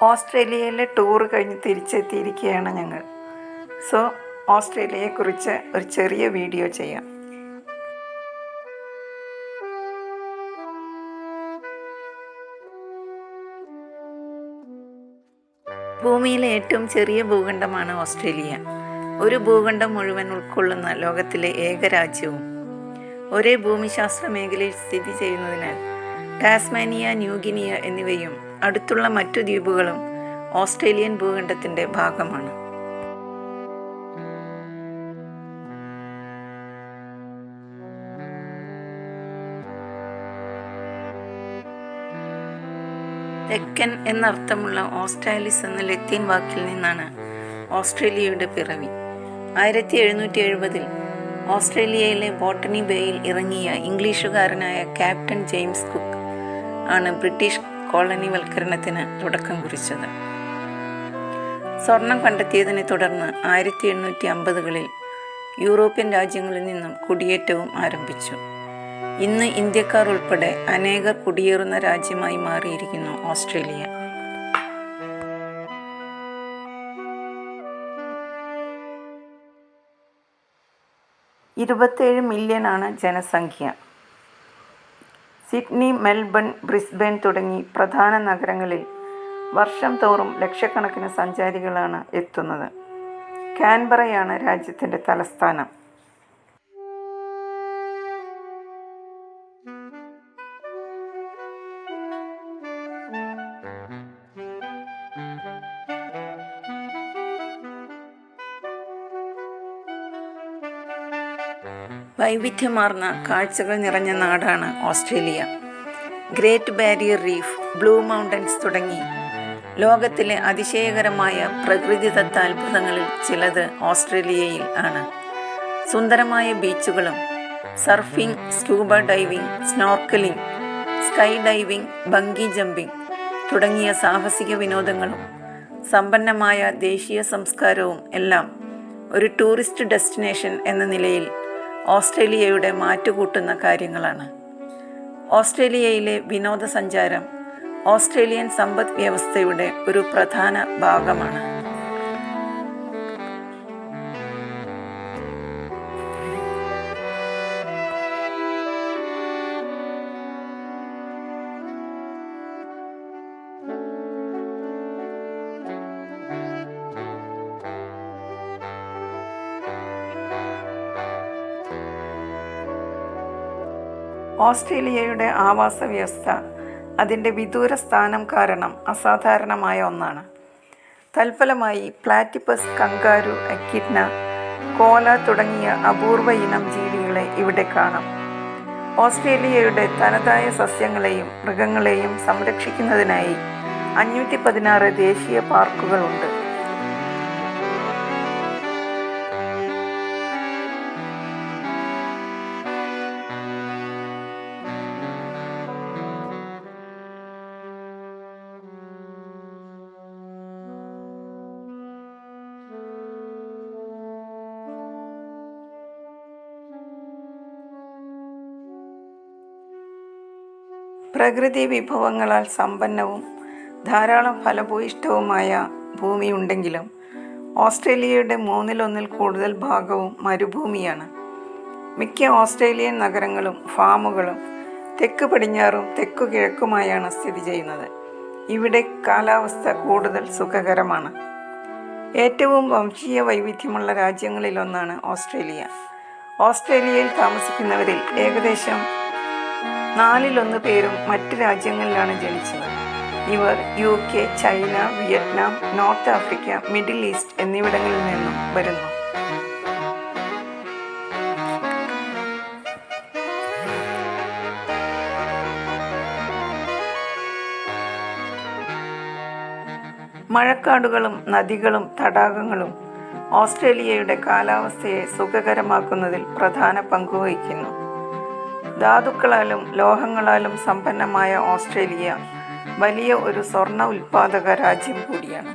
ഓസ്ട്രേലിയയിലെ ടൂർ കഴിഞ്ഞ് തിരിച്ചെത്തിയിരിക്കുകയാണ് ഞങ്ങൾ. സോ ഓസ്ട്രേലിയയെക്കുറിച്ച് ഒരു ചെറിയ വീഡിയോ ചെയ്യാം. ഭൂമിയിലെ ഏറ്റവും ചെറിയ ഭൂഖണ്ഡമാണ് ഓസ്ട്രേലിയ. ഒരു ഭൂഖണ്ഡം മുഴുവൻ ഉൾക്കൊള്ളുന്ന ലോകത്തിലെ ഏക രാജ്യവും. ഒരേ ഭൂമിശാസ്ത്ര മേഖലയിൽ സ്ഥിതി ചെയ്യുന്നതിനാൽ ടാസ്മാനിയ, ന്യൂഗിനിയ എന്നിവയും അടുത്തുള്ള മറ്റു ദ്വീപുകളും ഓസ്ട്രേലിയൻ ഭൂഖണ്ഡത്തിൻ്റെ ഭാഗമാണ്. തെക്കൻ എന്നർത്ഥമുള്ള ഓസ്ട്രാലിസ് എന്ന ലത്തീൻ വാക്കിൽ നിന്നാണ് ഓസ്ട്രേലിയയുടെ പിറവി. 1770 ഓസ്ട്രേലിയയിലെ ബോട്ടണി ബേയിൽ ഇറങ്ങിയ ഇംഗ്ലീഷുകാരനായ ക്യാപ്റ്റൻ ജെയിംസ് കുക്ക് ആണ് ബ്രിട്ടീഷ് കോളനിവൽക്കരണത്തിന് തുടക്കം കുറിച്ചത്. സ്വർണം കണ്ടെത്തിയതിനെ തുടർന്ന് 1850കളിൽ യൂറോപ്യൻ രാജ്യങ്ങളിൽ നിന്നും കുടിയേറ്റവും ആരംഭിച്ചു. ഇന്ന് ഇന്ത്യക്കാർ ഉൾപ്പെടെ അനേകർ കുടിയേറുന്ന രാജ്യമായി മാറിയിരിക്കുന്നു ഓസ്ട്രേലിയ. $27 മില്യനാണ് ജനസംഖ്യ. സിഡ്നി, മെൽബൺ, ബ്രിസ്ബെൻ തുടങ്ങി പ്രധാന നഗരങ്ങളിൽ വർഷം തോറും ലക്ഷക്കണക്കിന് സഞ്ചാരികളാണ് എത്തുന്നത്. കാൻബറയാണ് രാജ്യത്തിൻ്റെ തലസ്ഥാനം. വൈവിധ്യമാർന്ന കാഴ്ചകൾ നിറഞ്ഞ നാടാണ് Australia. Great Barrier Reef, Blue Mountains തുടങ്ങി ലോകത്തിലെ അതിശയകരമായ പ്രകൃതിദത്ത അത്ഭുതങ്ങളിൽ ചിലത് ഓസ്ട്രേലിയയിൽ ആണ്. സുന്ദരമായ ബീച്ചുകളും surfing, scuba diving, snorkelling, sky diving, bungee jumping തുടങ്ങിയ സാഹസിക വിനോദങ്ങളും സമ്പന്നമായ ദേശീയ സംസ്കാരവും എല്ലാം ഒരു ടൂറിസ്റ്റ് ഡെസ്റ്റിനേഷൻ എന്ന നിലയിൽ ഓസ്ട്രേലിയയുടെ മാറ്റുകൂട്ടുന്ന കാര്യങ്ങളാണ്. ഓസ്ട്രേലിയയിലെ വിനോദസഞ്ചാരം ഓസ്ട്രേലിയൻ സമ്പദ് വ്യവസ്ഥയുടെ ഒരു പ്രധാന ഭാഗമാണ്. ഓസ്ട്രേലിയയുടെ ആവാസ വ്യവസ്ഥ അതിൻ്റെ വിദൂര സ്ഥാനം കാരണം അസാധാരണമായ ഒന്നാണ്. തൽഫലമായി പ്ലാറ്റിപ്പസ്, കങ്കാരു, എക്കിഡ്ന, കോല തുടങ്ങിയ അപൂർവ ഇനം ജീവികളെ ഇവിടെ കാണാം. ഓസ്ട്രേലിയയുടെ തനതായ സസ്യങ്ങളെയും മൃഗങ്ങളെയും സംരക്ഷിക്കുന്നതിനായി 516 ദേശീയ പാർക്കുകളുണ്ട്. പ്രകൃതി വിഭവങ്ങളാൽ സമ്പന്നവും ധാരാളം ഫലഭൂയിഷ്ഠവുമായ ഭൂമിയുണ്ടെങ്കിലും ഓസ്ട്രേലിയയുടെ 1/3 കൂടുതൽ ഭാഗവും മരുഭൂമിയാണ്. മിക്ക ഓസ്ട്രേലിയൻ നഗരങ്ങളും ഫാമുകളും തെക്ക് പടിഞ്ഞാറും തെക്കു കിഴക്കുമായാണ് സ്ഥിതി ചെയ്യുന്നത്. ഇവിടെ കാലാവസ്ഥ കൂടുതൽ സുഖകരമാണ്. ഏറ്റവും വംശീയ വൈവിധ്യമുള്ള രാജ്യങ്ങളിലൊന്നാണ് ഓസ്ട്രേലിയ. ഓസ്ട്രേലിയയിൽ താമസിക്കുന്നവരിൽ ഏകദേശം 1/4 പേരും മറ്റ് രാജ്യങ്ങളിലാണ് ജനിച്ചത്. ഇവർ UK, China, Vietnam, north Africa, middle east എന്നിവിടങ്ങളിൽ നിന്നും വരുന്നു. മഴക്കാടുകളും നദികളും തടാകങ്ങളും ഓസ്ട്രേലിയയുടെ കാലാവസ്ഥയെ സുഖകരമാക്കുന്നതിൽ പ്രധാന പങ്കുവഹിക്കുന്നു. ധാതുക്കളാലും ലോഹങ്ങളാലും സമ്പന്നമായ ഓസ്ട്രേലിയ വലിയ ഒരു സ്വർണ്ണ ഉൽപ്പാദക രാജ്യം കൂടിയാണ്.